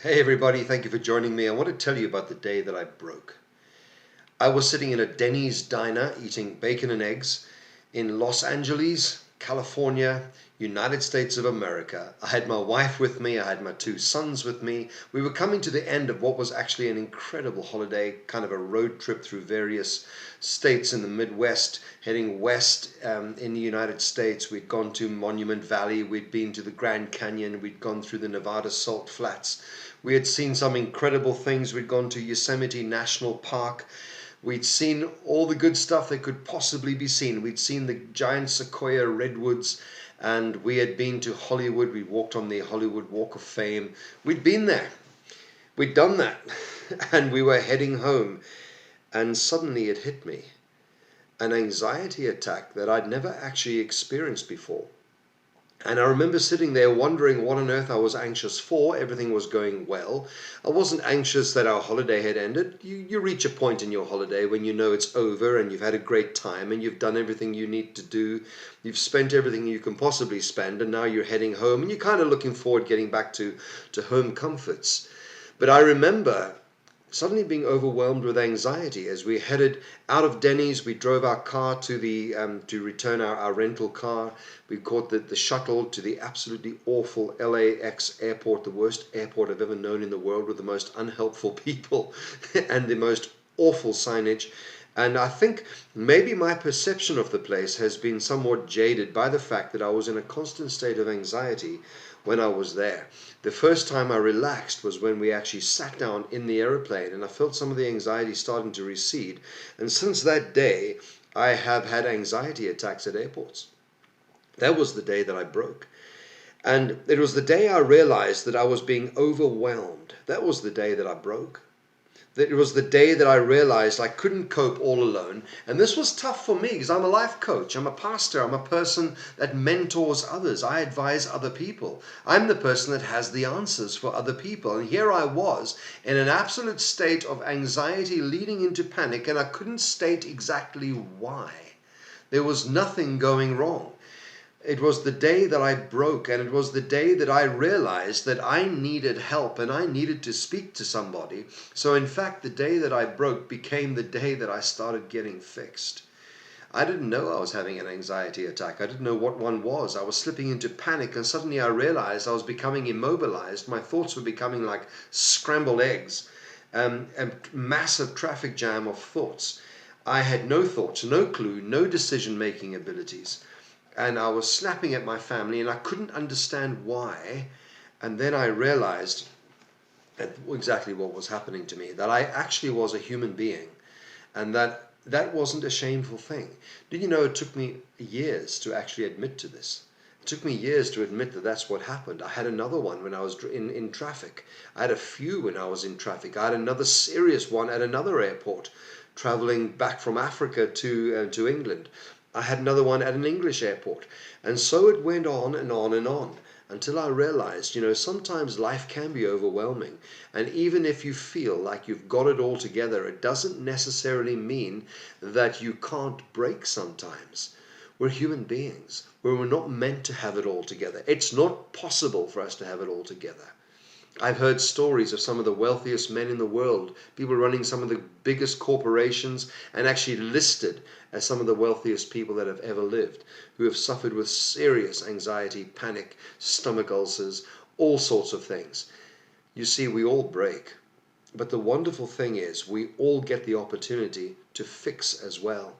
Hey everybody, thank you for joining me. I want to tell you about the day that I broke. I was sitting in a Denny's diner eating bacon and eggs in Los Angeles, California, United States of America. I had my wife with me, I had my two sons with me. We were coming to the end of what was actually an incredible holiday, kind of a road trip through various states in the Midwest, heading west in the United States. We'd gone to Monument Valley, we'd been to the Grand Canyon, we'd gone through the Nevada Salt Flats. We had seen some incredible things. We'd gone to Yosemite National Park. We'd seen all the good stuff that could possibly be seen. We'd seen the giant sequoia redwoods, and we had been to Hollywood. We walked on the Hollywood Walk of Fame. We'd been there. We'd done that. And we were heading home. And suddenly it hit me. An anxiety attack that I'd never actually experienced before. And I remember sitting there wondering what on earth I was anxious for. Everything was going well. I wasn't anxious that our holiday had ended. You reach a point in your holiday when you know it's over and you've had a great time and you've done everything you need to do. You've spent everything you can possibly spend, and now you're heading home and you're kind of looking forward getting back to home comforts. But I remember suddenly being overwhelmed with anxiety as we headed out of Denny's. We drove our car to the to return our rental car. We caught the shuttle to the absolutely awful LAX airport, the worst airport I've ever known in the world, with the most unhelpful people and the most awful signage. And I think maybe my perception of the place has been somewhat jaded by the fact that I was in a constant state of anxiety when I was there. The first time I relaxed was when we actually sat down in the aeroplane, and I felt some of the anxiety starting to recede. And since that day, I have had anxiety attacks at airports. That was the day that I broke. And it was the day I realized that I was being overwhelmed. That was the day that I broke. That it was the day that I realized I couldn't cope all alone. And this was tough for me because I'm a life coach. I'm a pastor. I'm a person that mentors others. I advise other people. I'm the person that has the answers for other people. And here I was in an absolute state of anxiety leading into panic, and I couldn't state exactly why. There was nothing going wrong. It was the day that I broke, and it was the day that I realized that I needed help and I needed to speak to somebody. So in fact, the day that I broke became the day that I started getting fixed. I didn't know I was having an anxiety attack. I didn't know what one was. I was slipping into panic, and suddenly I realized I was becoming immobilized. My thoughts were becoming like scrambled eggs, a massive traffic jam of thoughts. I had no thoughts, no clue, no decision-making abilities. And I was snapping at my family, and I couldn't understand why. And then I realized exactly what was happening to me, that I actually was a human being, and that wasn't a shameful thing. Did you know it took me years to actually admit to this? It took me years to admit that that's what happened. I had another one when I was in traffic. I had a few when I was in traffic. I had another serious one at another airport, traveling back from Africa to England. I had another one at an English airport. And so it went on and on and on until I realized, sometimes life can be overwhelming. And even if you feel like you've got it all together, it doesn't necessarily mean that you can't break sometimes. We're human beings. We're not meant to have it all together. It's not possible for us to have it all together. I've heard stories of some of the wealthiest men in the world, people running some of the biggest corporations and actually listed as some of the wealthiest people that have ever lived, who have suffered with serious anxiety, panic, stomach ulcers, all sorts of things. You see, we all break. But the wonderful thing is we all get the opportunity to fix as well.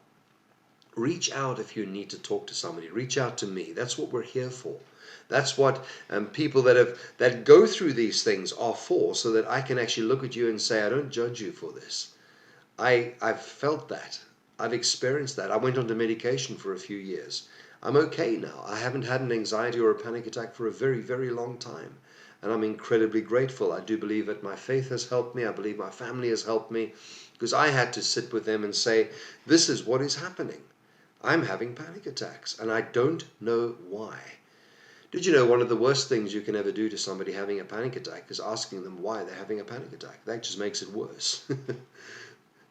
Reach out if you need to talk to somebody. Reach out to me. That's what we're here for. That's what people that go through these things are for, so that I can actually look at you and say, I don't judge you for this. I've felt that. I've experienced that. I went on to medication for a few years. I'm okay now. I haven't had an anxiety or a panic attack for a very, very long time. And I'm incredibly grateful. I do believe that my faith has helped me. I believe my family has helped me, because I had to sit with them and say, this is what is happening. I'm having panic attacks, and I don't know why. Did you know one of the worst things you can ever do to somebody having a panic attack is asking them why they're having a panic attack? That just makes it worse.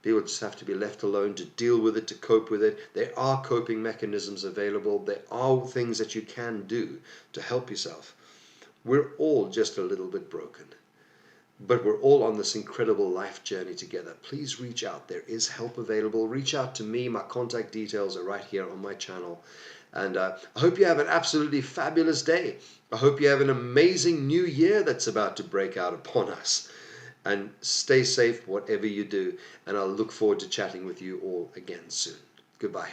People just have to be left alone to deal with it, to cope with it. There are coping mechanisms available. There are things that you can do to help yourself. We're all just a little bit broken. but we're all on this incredible life journey together. Please reach out. There is help available. Reach out to me. My contact details are right here on my channel. And I hope you have an absolutely fabulous day. I hope you have an amazing new year that's about to break out upon us. And stay safe, whatever you do. And I'll look forward to chatting with you all again soon. Goodbye.